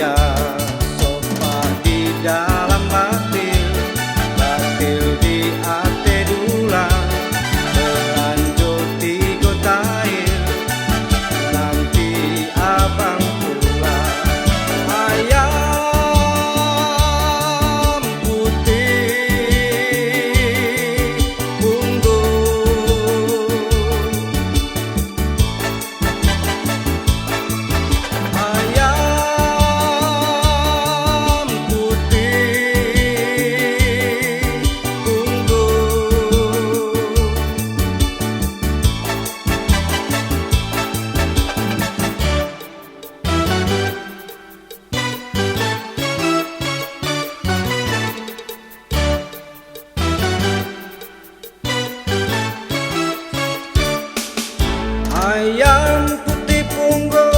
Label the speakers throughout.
Speaker 1: Indah sopa di dalam batil, batil di ate dulang, berlanjut di kota air, nanti abang pulang. Ayam putih unggun, ayam putih punggu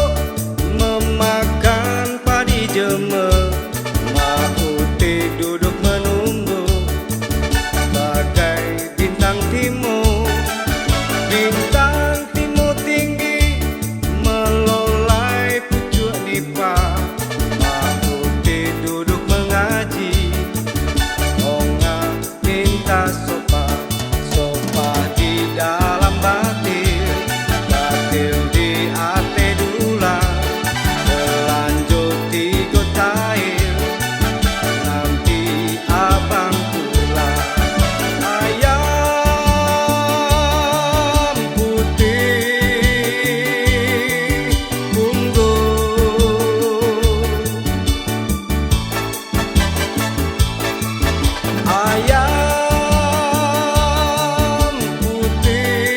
Speaker 1: memakan padi jeme, mak putih duduk menunggu bagai bintang timur. Bintang timur tinggi melolai pucuk nipah, mak putih duduk mengaji, onga minta sopa, sopa di dalam batil, batil di ate dulang, berlanjut di kota air, nanti abang pulang. Ayam putih unggun, ayam putih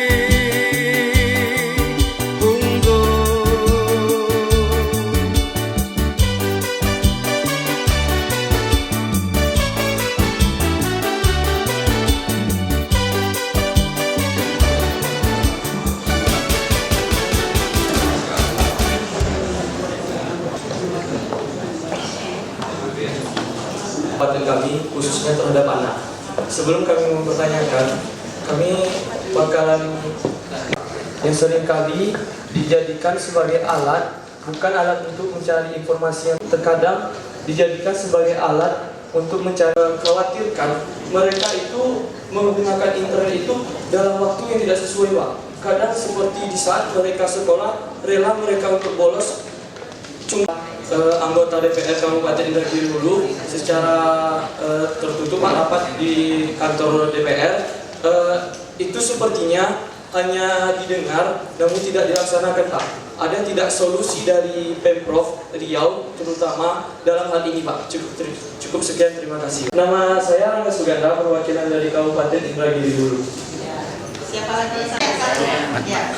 Speaker 2: Kabupaten kami khususnya terhadap anak. Sebelum kami mempertanyakan, kami bakalan yang seringkali dijadikan sebagai alat, bukan alat untuk mencari informasi, yang terkadang dijadikan sebagai alat untuk mencari. Khawatirkan mereka itu menggunakan internet itu dalam waktu yang tidak sesuai, Pak. Kadang seperti di saat mereka sekolah, rela mereka untuk bolos. Anggota DPR Kabupaten Indragiri Hulu secara tertutup rapat di kantor DPR itu sepertinya hanya didengar namun tidak dilaksanakan, Pak. Ada tidak solusi dari Pemprov Riau terutama dalam hal ini, Pak? Cukup sekian, terima kasih. Nama saya Rangga Suganda, perwakilan dari Kabupaten Indragiri Hulu.
Speaker 3: Siapa lagi? Ya.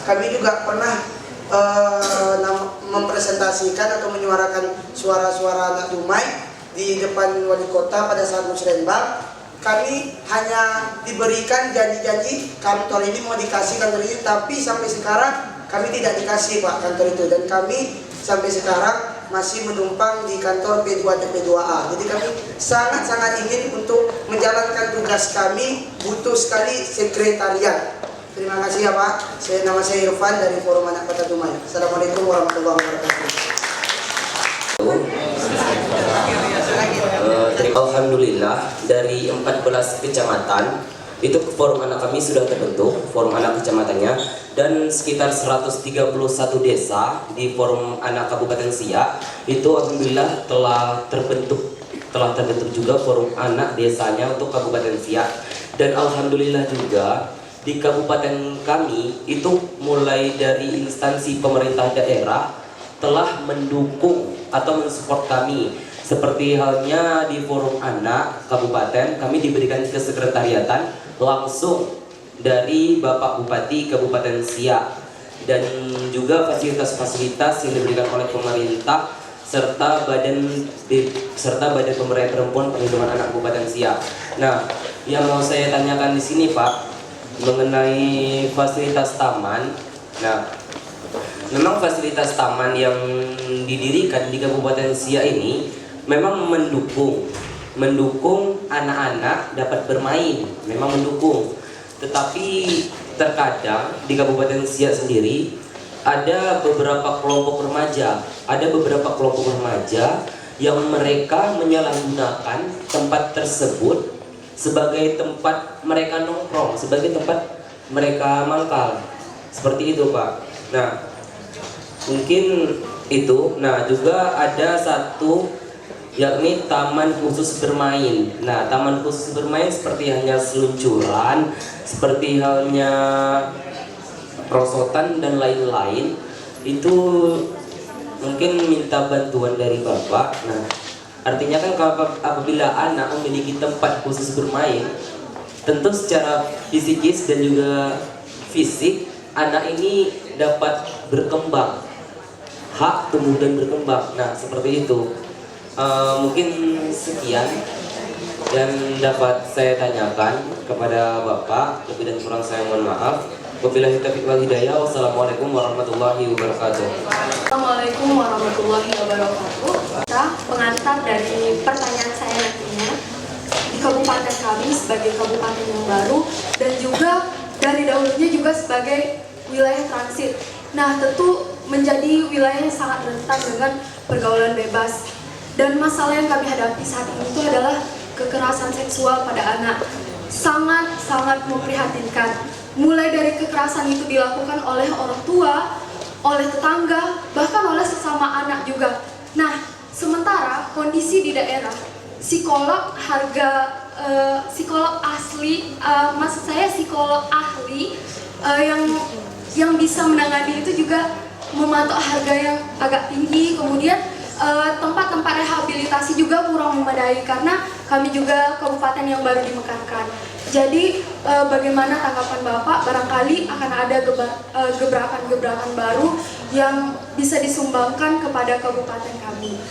Speaker 4: Kami juga pernah mempresentasikan atau menyuarakan suara-suara anak Dumai di depan wali kota pada saat musrenbang. Kami hanya diberikan janji-janji kantor ini mau dikasih kantor ini, tapi sampai sekarang kami tidak dikasih, Pak, kantor itu, dan kami sampai sekarang masih menumpang di kantor P2 TP2A. Jadi kami sangat-sangat ingin untuk menjalankan tugas kami, butuh sekali sekretariat. Terima kasih ya, Pak. Nama saya Irfan dari Forum Anak Kota Dumai. Assalamualaikum warahmatullahi wabarakatuh.
Speaker 5: Alhamdulillah, dari 14 kecamatan itu forum anak kami sudah terbentuk, forum anak kecamatannya, dan sekitar 131 desa di forum anak Kabupaten Siak itu alhamdulillah telah terbentuk juga forum anak desanya untuk Kabupaten Siak. Dan alhamdulillah juga di kabupaten kami itu mulai dari instansi pemerintah daerah telah mendukung atau mensupport kami. Seperti halnya di forum anak kabupaten, kami diberikan kesekretariatan langsung dari Bapak Bupati Kabupaten Siak, dan juga fasilitas-fasilitas yang diberikan oleh pemerintah serta badan pemberdayaan perempuan perlindungan anak Kabupaten Siak. Nah, yang mau saya tanyakan di sini, Pak, mengenai fasilitas taman. Nah, memang fasilitas taman yang didirikan di Kabupaten Siak ini memang mendukung anak-anak dapat bermain, memang mendukung. Tetapi terkadang di Kabupaten Siak sendiri ada beberapa kelompok remaja yang mereka menyalahgunakan tempat tersebut sebagai tempat mereka nongkrong, sebagai tempat mereka mangkal. Seperti itu, Pak. Nah, mungkin itu. Nah, juga ada satu yakni taman khusus bermain. Nah, taman khusus bermain seperti halnya seluncuran, seperti halnya perosotan dan lain-lain, itu mungkin minta bantuan dari Bapak. Nah, artinya kan apabila anak memiliki tempat khusus bermain, tentu secara fisikis dan juga fisik anak ini dapat berkembang, hak tumbuh dan berkembang. Nah, seperti itu. Mungkin sekian yang dapat saya tanyakan kepada Bapak. Lebih dan kurang saya mohon maaf. Wabillahi taufiq wal hidayah. Wassalamualaikum warahmatullahi wabarakatuh.
Speaker 6: Assalamualaikum warahmatullahi wabarakatuh. Pengantar dari pertanyaan saya nantinya, di kabupaten kami sebagai kabupaten yang baru dan juga dari dahulunya juga sebagai wilayah transit. Nah, tentu menjadi wilayah yang sangat rentan dengan pergaulan bebas. Dan masalah yang kami hadapi saat ini itu adalah kekerasan seksual pada anak. Sangat-sangat memprihatinkan. Mulai dari kekerasan itu dilakukan oleh orang tua, oleh tetangga, bahkan oleh sesama anak juga. Nah, sementara kondisi di daerah, psikolog maksud saya psikolog ahli yang bisa menangani itu juga mematok harga yang agak tinggi. Kemudian tempat-tempat rehabilitasi juga kurang memadai karena kami juga kabupaten yang baru dimekarkan. Jadi bagaimana tanggapan Bapak? Barangkali akan ada gebrakan-gebrakan baru yang bisa disumbangkan kepada kabupaten kami.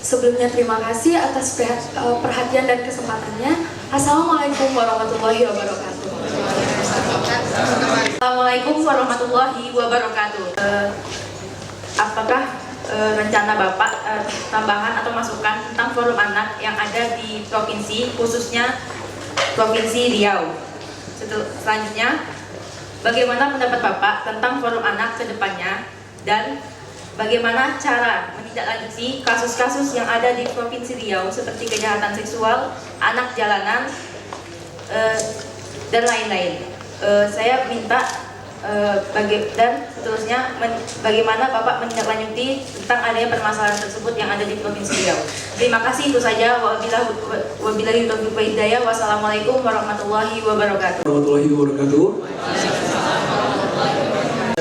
Speaker 6: Sebelumnya terima kasih atas perhatian dan kesempatannya. Assalamualaikum warahmatullahi wabarakatuh.
Speaker 3: Assalamualaikum warahmatullahi wabarakatuh. Apakah rencana Bapak tambahan atau masukan tentang forum anak yang ada di provinsi, khususnya Provinsi Riau? Selanjutnya, bagaimana pendapat Bapak tentang forum anak ke depannya dan bagaimana cara menindaklanjuti kasus-kasus yang ada di Provinsi Riau seperti kejahatan seksual, anak jalanan, dan lain-lain. Saya minta dan seterusnya bagaimana Bapak menindaklanjuti tentang adanya permasalahan tersebut yang ada di Provinsi Riau. Terima kasih, itu saja. Wabillahi taufiq wal hidayah. Wassalamualaikum warahmatullahi wabarakatuh.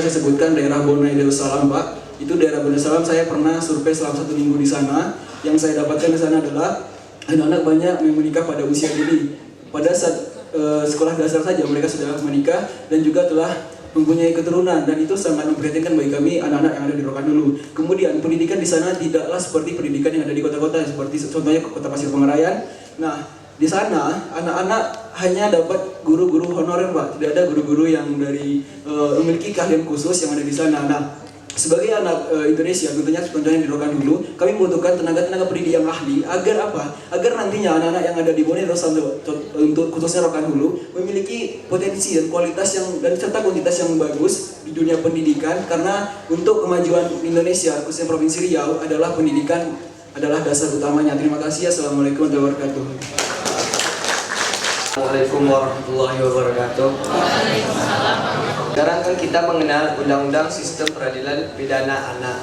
Speaker 7: Saya sebutkan daerah Bonai Darussalam, Pak. Itu daerah Darussalam, saya pernah survei selama 1 minggu di sana. Yang saya dapatkan di sana adalah anak-anak banyak yang menikah pada usia dini. Pada saat sekolah dasar saja mereka sudah menikah dan juga telah mempunyai keturunan, dan itu sangat memprihatinkan bagi kami anak-anak yang ada di Rokan Hulu. Kemudian pendidikan di sana tidaklah seperti pendidikan yang ada di kota-kota, seperti contohnya Kota Pasir Pengarayan. Nah, di sana anak-anak hanya dapat guru-guru honorer, Pak. Tidak ada guru-guru yang memiliki keahlian khusus yang ada di sana. Nah, sebagai anak Indonesia, contohnya di Rokan Hulu, kami membutuhkan tenaga-tenaga pendidik yang ahli agar apa? Agar nantinya anak-anak yang ada di Borneo untuk khususnya Rokan Hulu memiliki potensi dan kualitas dan serta kuantitas yang bagus di dunia pendidikan, karena untuk kemajuan Indonesia khususnya Provinsi Riau adalah pendidikan adalah dasar utamanya. Terima kasih. Assalamualaikum warahmatullahi wabarakatuh.
Speaker 2: Assalamualaikum warahmatullahi wabarakatuh. Sekarang kan kita mengenal Undang-Undang Sistem Peradilan Pidana Anak.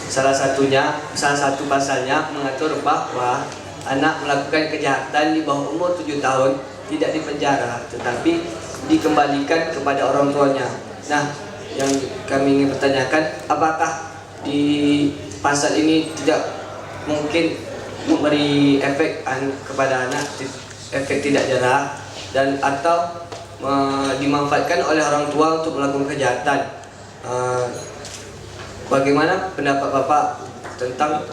Speaker 2: Salah satu pasalnya mengatur bahwa anak melakukan kejahatan di bawah umur 7 tahun tidak dipenjara, tetapi dikembalikan kepada orang tuanya. Nah, yang kami ingin pertanyakan, apakah di pasal ini tidak mungkin memberi efek kepada anak, efek tidak jerah, dan atau dimanfaatkan oleh orang tua untuk melakukan kejahatan? Bagaimana pendapat Bapak tentang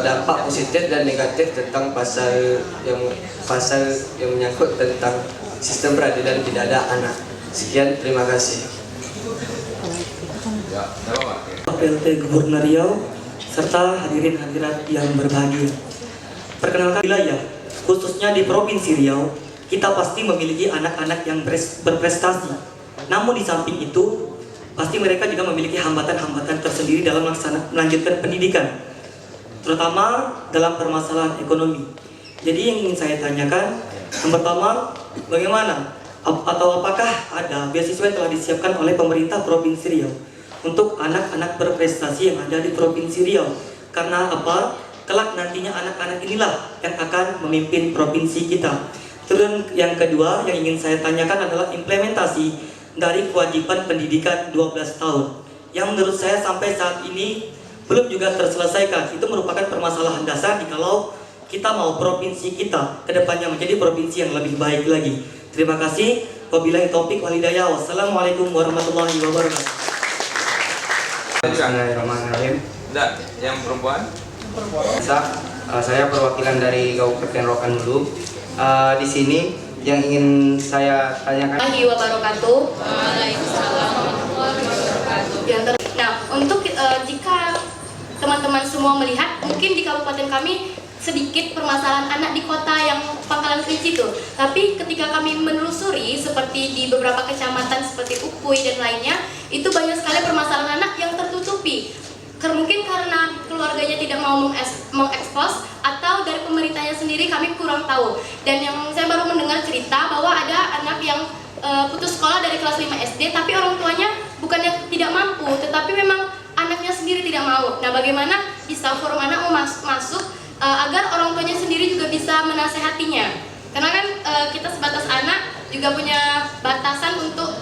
Speaker 2: dampak positif dan negatif tentang pasal yang menyangkut tentang sistem peradilan pidana anak? Sekian, terima kasih.
Speaker 8: PLT Gubernur Riau serta hadirin hadirat yang berbahagia. Perkenalkan, wilayah khususnya di Provinsi Riau, kita pasti memiliki anak-anak yang berprestasi. Namun di samping itu, pasti mereka juga memiliki hambatan-hambatan tersendiri dalam melanjutkan pendidikan, terutama dalam permasalahan ekonomi. Jadi yang ingin saya tanyakan, yang pertama, bagaimana atau apakah ada beasiswa yang telah disiapkan oleh pemerintah Provinsi Riau untuk anak-anak berprestasi yang ada di Provinsi Riau? Karena apa? Kelak nantinya anak-anak inilah yang akan memimpin provinsi kita. Terus yang kedua yang ingin saya tanyakan adalah implementasi dari kewajiban pendidikan 12 tahun yang menurut saya sampai saat ini belum juga terselesaikan. Itu merupakan permasalahan dasar jikalau kita mau provinsi kita kedepannya menjadi provinsi yang lebih baik lagi. Terima kasih. Wabillahi taufik wal hidayah. Wassalamualaikum warahmatullahi wabarakatuh.
Speaker 9: Bismillahirrahmanirrahim.
Speaker 10: Yang perempuan?
Speaker 9: Saya perwakilan dari Kabupaten Rokan Hulu. Di sini yang ingin saya tanyakan.
Speaker 6: Wabarakatuh. Nah, untuk jika teman-teman semua melihat, mungkin di kabupaten kami sedikit permasalahan anak di kota yang Pangkalan Kerinci itu. Tapi ketika kami menelusuri seperti di beberapa kecamatan seperti Ukui dan lainnya, itu banyak sekali permasalahan anak yang tertutupi. Mungkin karena keluarganya tidak mau mengekspos atau dari pemerintahnya sendiri kami kurang tahu. Dan yang saya baru mendengar cerita bahwa ada anak yang putus sekolah dari kelas 5 SD, tapi orang tuanya bukannya tidak mampu, tetapi memang anaknya sendiri tidak mau. Nah, bagaimana bisa forum anak mau masuk agar orang tuanya sendiri juga bisa menasehatinya? Karena kan kita sebatas anak juga punya batasan untuk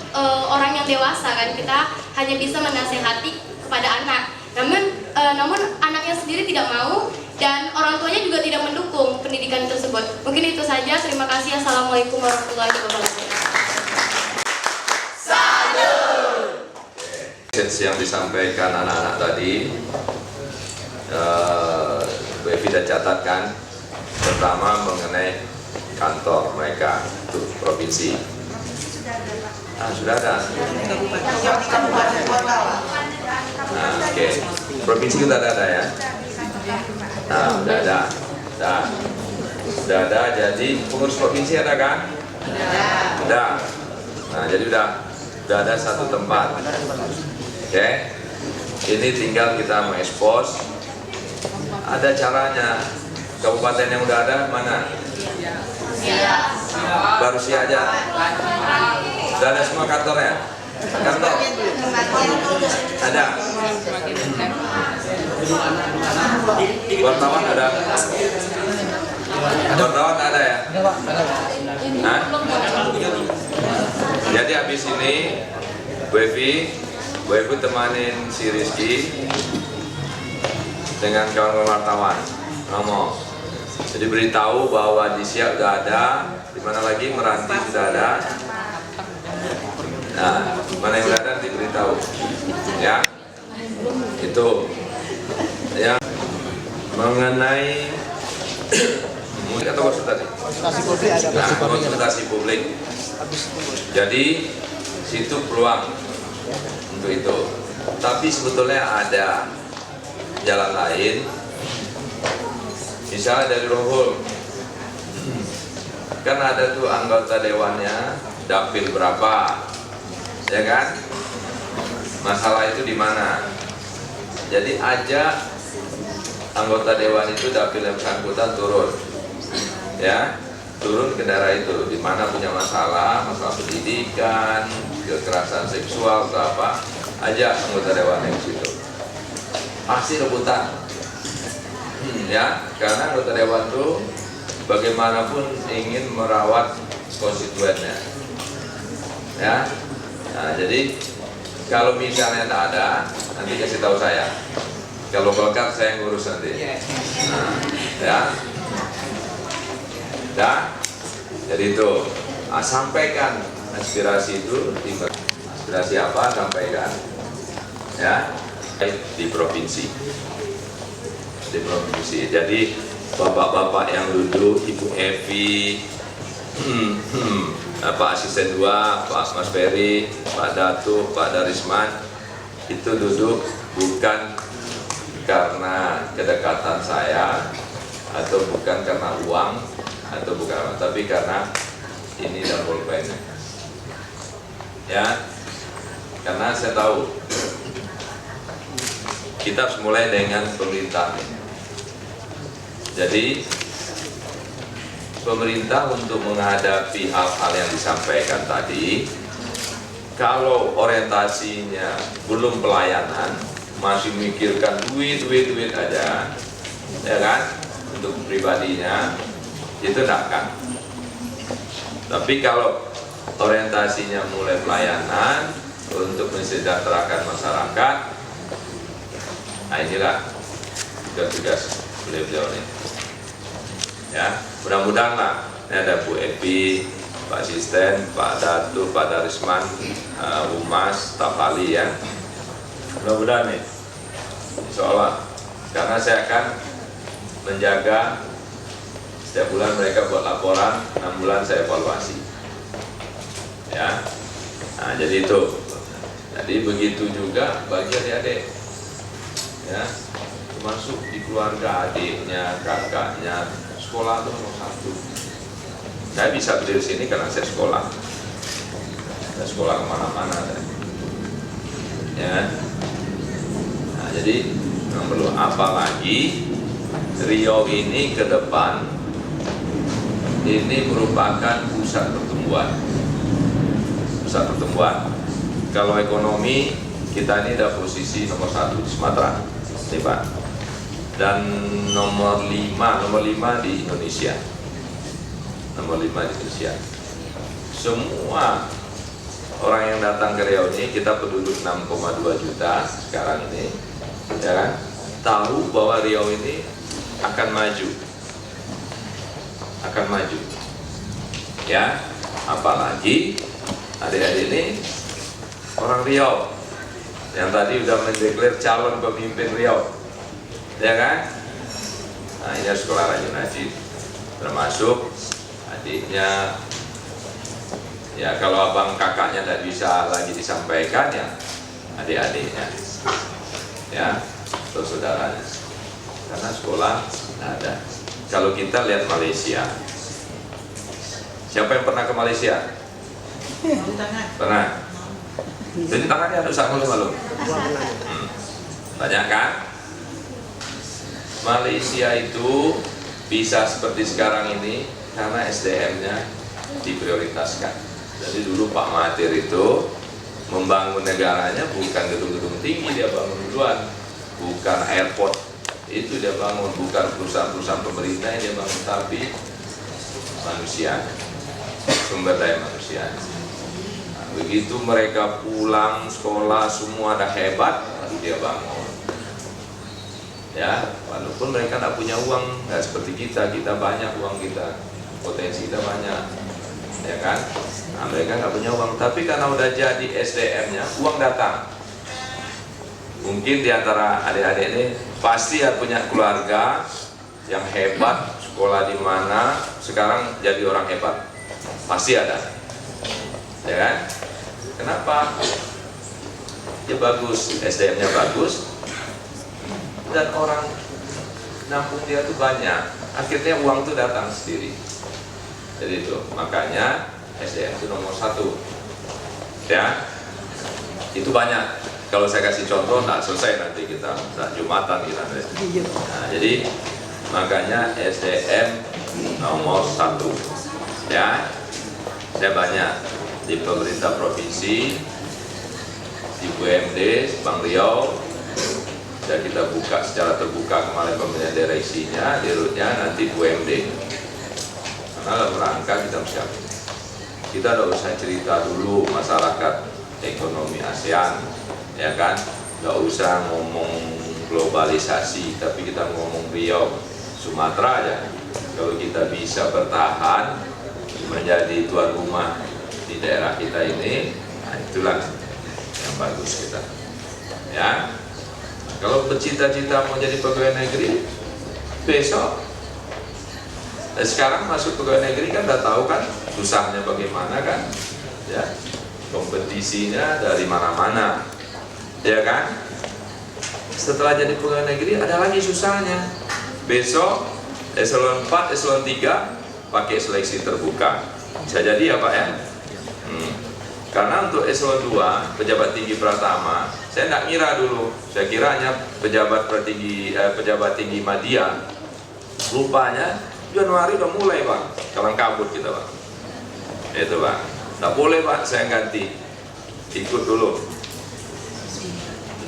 Speaker 6: orang yang dewasa kan, kita hanya bisa menasehati kepada anak. Namun anaknya sendiri tidak mau dan orang tuanya juga tidak mendukung pendidikan tersebut. Mungkin itu saja. Terima kasih. Assalamualaikum warahmatullahi wabarakatuh.
Speaker 10: Yang disampaikan anak-anak tadi, Bu Evi sudah catatkan. Pertama mengenai kantor mereka untuk provinsi. Sudah ada. Oke. Provinsi kita ada ya. Sudah ada. Sudah ada. Jadi pengurus provinsi ada kan? Sudah. Jadi sudah ada satu tempat. Oke. Ini tinggal kita mengekspos. Ada caranya. Kabupaten yang udah ada mana? Baru sih aja. Sudah ada semua kantornya? Kantor? Ada? Wartawan ada? Wartawan ada ya? Hah? Jadi habis ini Bu Evi temanin si Rizky dengan kawan-kawan wartawan ngomong. Jadi beritahu bahwa di Siak sudah ada, di mana lagi Meranti sudah ada. Nah, mana yang sudah ada diberitahu, ya. Itu yang mengenai atau konsultasi. Konsultasi publik. Jadi situ peluang untuk itu. Tapi sebetulnya ada jalan lain. Misalnya dari Rohul, kan ada tuh anggota dewannya, dapil berapa, ya kan? Masalah itu di mana? Jadi ajak anggota dewan itu dapil yang bersangkutan turun, ya, turun ke daerah itu, di mana punya masalah pendidikan, kekerasan seksual atau apa, ajak anggota dewan yang situ. Pasti rebutan. Ya, karena anggota dewan itu bagaimanapun ingin merawat konstituennya, ya. Nah, jadi kalau misalnya tidak ada, nanti kasih tahu saya. Kalau Golkar saya ngurus nanti. Nah, ya, jadi itu sampaikan aspirasi itu, aspirasi apa sampaikan, ya, di provinsi. Jadi bapak-bapak yang duduk, Ibu Evi, Pak Asisten 2, Pak Mas Ferry, Pak Datu, Pak Darisman, itu duduk bukan karena kedekatan saya atau bukan karena uang atau bukan apa, tapi karena ini dan pulpennya. Ya, karena saya tahu kita harus mulai dengan pemerintah. Jadi pemerintah untuk menghadapi hal-hal yang disampaikan tadi, kalau orientasinya belum pelayanan, masih mikirkan duit aja, ya kan, untuk pribadinya, itu tidak akan. Tapi kalau orientasinya mulai pelayanan untuk mensejahterakan masyarakat, nah inilah tugas beliau ini. Ya, mudah-mudahan lah. Ini ada Bu Epi, Pak Asisten, Pak Datu, Pak Darisman, Humas, staf ahli ya. Mudah-mudahan nih, insya Allah. Karena saya akan menjaga setiap bulan mereka buat laporan, 6 bulan saya evaluasi. Ya, nah jadi itu. Jadi begitu juga bagi adik-adik. Ya, termasuk di keluarga adiknya, kakaknya, sekolah itu nomor 1. Saya bisa berdiri di sini karena saya sekolah. Saya sekolah kemana-mana. Ya. Nah, jadi yang perlu apalagi Riau ini ke depan ini merupakan pusat pertumbuhan. Pusat pertumbuhan. Kalau ekonomi kita ini ada posisi nomor 1 di Sumatera, nih Pak. Dan nomor 5 di Indonesia. Nomor 5 di Indonesia. Semua orang yang datang ke Riau ini, kita penduduk 6,2 juta sekarang ini, ya kan, tahu bahwa Riau ini akan maju, ya. Apalagi adik-adik ini orang Riau yang tadi udah mendeklar calon pemimpin Riau, ya kan. Nah ini sekolah Raja Najib, termasuk adiknya. Ya kalau abang kakaknya tidak bisa lagi disampaikan ya adik-adiknya, ya, atau saudaranya, karena sekolah tidak ada. Kalau kita lihat Malaysia, siapa yang pernah ke Malaysia? Pernah? Jadi tangannya ada usaha malu. Banyak kan? Malaysia itu bisa seperti sekarang ini karena SDM-nya diprioritaskan. Jadi dulu Pak Mahathir itu membangun negaranya bukan gedung-gedung tinggi dia bangun duluan, bukan airport itu dia bangun, bukan perusahaan-perusahaan pemerintah yang dia bangun, tapi manusia, sumber daya manusia. Nah, begitu mereka pulang sekolah semua ada hebat, baru dia bangun. Ya, walaupun mereka tidak punya uang, nggak seperti kita banyak uang kita, potensi kita banyak, ya kan? Nah, mereka nggak punya uang, tapi karena udah jadi SDM-nya, uang datang. Mungkin diantara adik-adik ini pasti ya punya keluarga yang hebat, sekolah di mana, sekarang jadi orang hebat, pasti ada, ya kan? Kenapa? Ya bagus, SDM-nya bagus, dan orang nampung dia tuh banyak, akhirnya uang tuh datang sendiri. Jadi itu makanya SDM itu nomor 1, ya. Itu banyak. Kalau saya kasih contoh, nggak selesai nanti kita, nggak Jumatan kita. Nah, jadi makanya SDM nomor 1, ya. Saya banyak di pemerintah provinsi, di BUMD, Bank Riau. Dan kita buka secara terbuka kemarin pemilihan daerah isinya, dirutnya nanti BUMD. Karena dalam rangka kita siap. Kita tidak usah cerita dulu masyarakat ekonomi ASEAN, ya kan? Tidak usah ngomong globalisasi, tapi kita ngomong Riau, Sumatera aja. Kalau kita bisa bertahan menjadi tuan rumah di daerah kita ini, nah itulah yang bagus kita. Ya, kalau bercita-cita mau jadi pegawai negeri, besok. Sekarang masuk pegawai negeri kan udah tahu kan susahnya bagaimana kan, ya, kompetisinya dari mana-mana, ya kan. Setelah jadi pegawai negeri ada lagi susahnya. Besok eselon 4, eselon 3 pakai seleksi terbuka, bisa jadi ya Pak ya. Karena untuk eselon 2 pejabat tinggi Pratama, saya nggak ngira dulu, saya kira hanya pejabat tinggi Madya. Rupanya Januari udah mulai Pak, kalang kabut kita Pak. Itu Pak, nggak boleh Pak, saya ganti, ikut dulu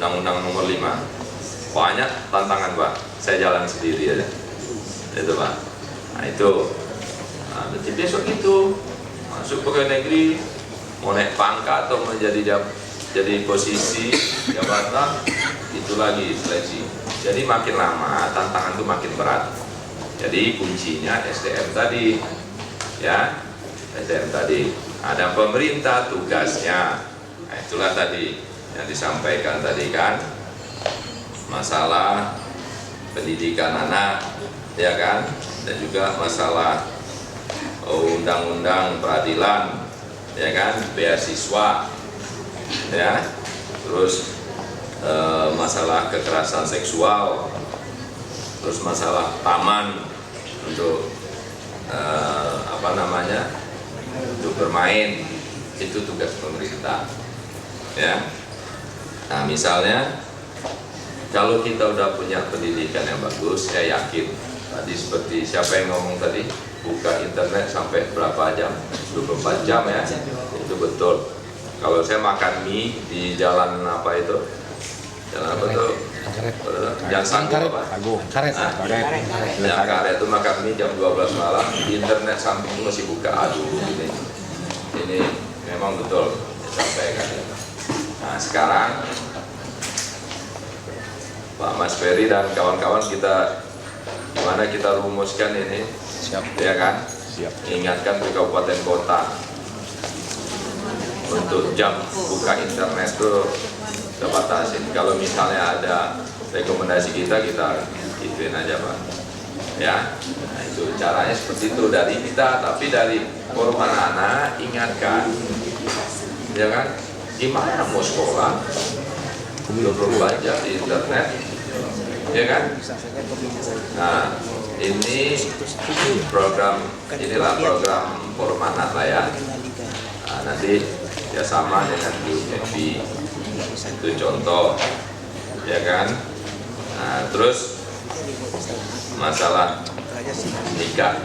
Speaker 10: Undang-Undang nomor 5. Banyak tantangan Pak, saya jalan sendiri aja. Itu Pak. Nah itu, nah, besok itu masuk pegawai negeri, mau naik pangkat atau jadi posisi jabatan, itu lagi seleksi. Jadi makin lama tantangan itu makin berat. Jadi kuncinya SDM tadi, ya SDM tadi. Ada pemerintah tugasnya. Nah, itulah tadi yang disampaikan tadi kan, masalah pendidikan anak, ya kan, dan juga masalah undang-undang peradilan, ya kan, beasiswa, ya, terus masalah kekerasan seksual, terus masalah taman untuk untuk bermain, itu tugas pemerintah, ya. Nah misalnya kalau kita udah punya pendidikan yang bagus, saya yakin tadi seperti siapa yang ngomong tadi, buka internet sampai berapa jam, 24 jam ya, itu betul. Kalau saya makan mie di jalan apa itu, jalan apa tuh, Jalan Sanggup apa? Karet itu makan mie jam 12 malam, di internet samping masih buka, aduh ini memang betul disampaikan. Nah sekarang Pak Mas Ferry dan kawan-kawan kita gimana kita rumuskan ini, ya kan? Ingatkan ke kabupaten kota untuk jam buka internet itu kita batasin. Kalau misalnya ada rekomendasi kita ituin aja Pak, ya. Nah itu caranya seperti itu dari kita, tapi dari forum anak-anak ingatkan, ya kan? Gimana mau sekolah 24 jam di internet, ya kan? Nah ini inilah program forum anak lah ya. Nah, nanti ya sama dengan Bu Evi, itu contoh, ya kan? Nah terus masalah nikah,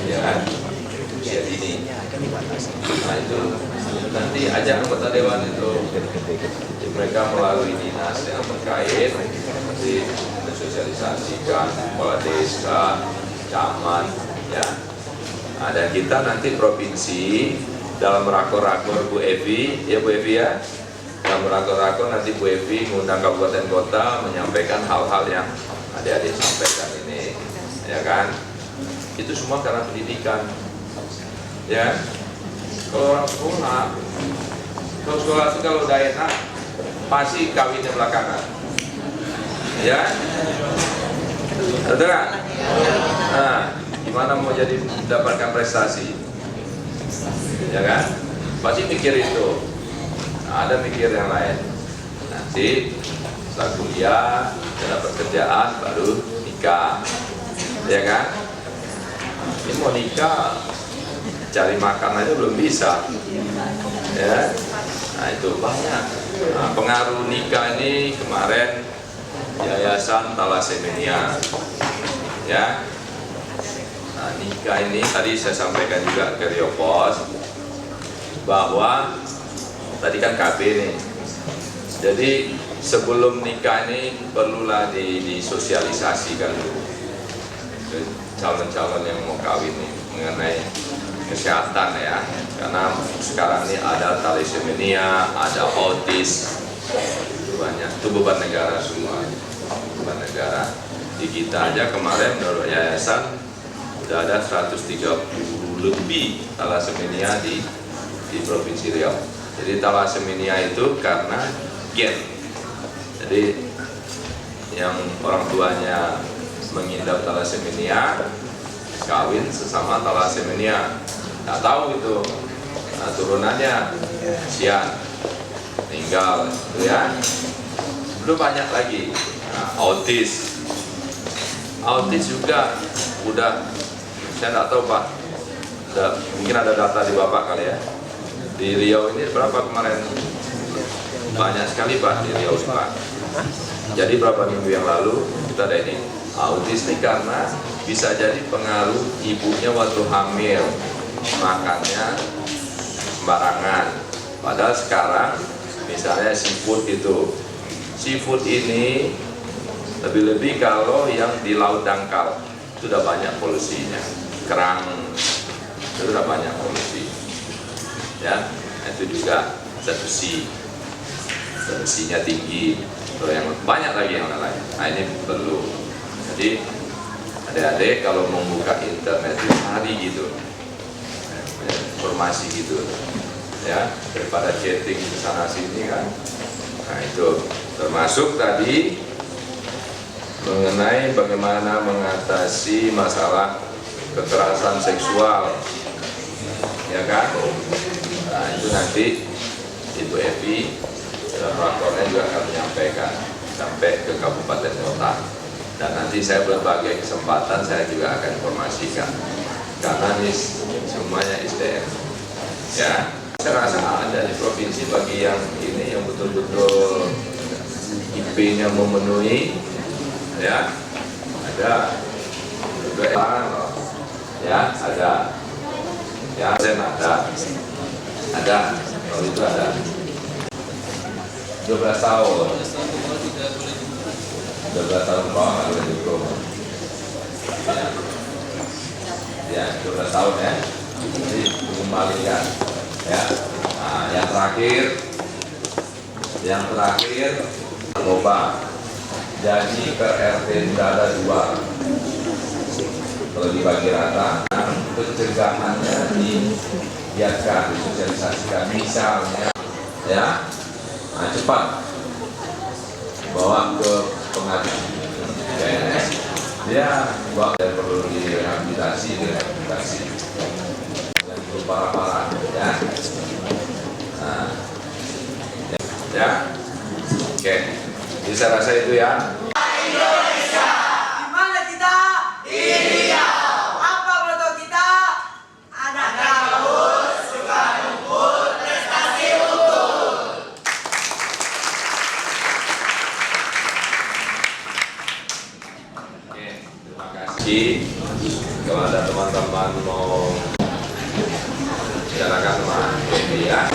Speaker 10: ya kan? Usia dini. Nah itu nanti ajak anggota dewan itu, mereka melalui dinas yang terkait nanti mensosialisasikan kepala desa, camat, ya. Nah, dan kita nanti provinsi dalam rakor-rakor Bu Evi, ya Bu Evi ya, dalam rakor-rakor nanti Bu Evi mengundang kabupaten kota menyampaikan hal-hal yang adik-adik sampaikan ini, ya kan? Itu semua karena pendidikan, ya. Kalau orang sekolah itu kalau udah enak pasti kawinnya belakangan, ya. Betul nggak? Nah, gimana mau jadi mendapatkan prestasi, ya kan? Pasti mikir itu. Nah, ada mikir yang lain. Nanti setelah kuliah, dapat kerjaan, baru nikah, ya kan? Ini mau nikah, cari makan aja belum bisa, ya. Nah itu banyak. Nah, pengaruh nikah ini kemarin Yayasan Thalassemia, ya. Nah, nikah ini tadi saya sampaikan juga ke Rio Pos bahwa tadi kan KB nih. Jadi sebelum nikah ini perlulah disosialisasikan dulu ke calon-calon yang mau kawin nih mengenai kesehatan ya. Karena sekarang ini ada thalassemia, ada autis, itu banyak. Itu beban negara semua, beban negara. Di kita aja kemarin menurut yayasan sudah ada 130 lebih thalassemia di Provinsi Riau. Jadi thalassemia itu karena gen. Jadi yang orang tuanya mengidap thalassemia kawin sesama thalassemia, nggak tahu gitu. Nah, turunannya kasihan, meninggal, gitu ya. Belum banyak lagi. Nah, autis juga udah, saya nggak tahu Pak, mungkin ada data di Bapak kali ya. Di Riau ini berapa kemarin? Banyak sekali Pak di Riau ini Pak. Jadi berapa minggu yang lalu kita ada ini autis nih, karena bisa jadi pengaruh ibunya waktu hamil, makannya sembarangan. Padahal sekarang misalnya seafood itu, seafood ini lebih-lebih kalau yang di laut dangkal itu sudah banyak polusinya, kerang itu sudah banyak polusi, ya itu juga zat besinya tinggi, atau yang banyak lagi yang lain. Nah ini perlu. Jadi adik-adik kalau membuka internet itu hari gitu, informasi gitu, ya daripada chatting di sana sini kan. Nah itu termasuk tadi mengenai bagaimana mengatasi masalah kekerasan seksual, ya kan? Nah itu nanti Ibu Evi dan rapornya juga akan menyampaikan sampai ke kabupaten kota, dan nanti saya berbagai kesempatan saya juga akan informasikan, karena ini semuanya SDM, ya. Saya rasa ada di provinsi bagi yang ini yang betul-betul IP-nya memenuhi, ya ada ya ada, ya sen ada kalau itu ada 12 tahun 12 tahun bawah ada cukup, ya 12 tahun ya, jadi dikembalikan ya. Nah, yang terakhir narkoba. Jadi per RT sudah ada 2. Kalau dibagi rata, pencegahannya dibiarkan, disosialisasikan. Misalnya, ya, nah, cepat bawa ke pengadilan PNS, dia bawa yang perlu direhabilitasi, yang belum parah-parah, ya. Nah, ya, oke. Jadi saya rasa itu ya.
Speaker 4: Indonesia. Di mana kita? Di Riau. Apa moto kita? Anak haus, suka rumput, prestasi unggul.
Speaker 10: Oke, terima kasih. Kalau ada teman-teman mau bicarakan sama Devi ya.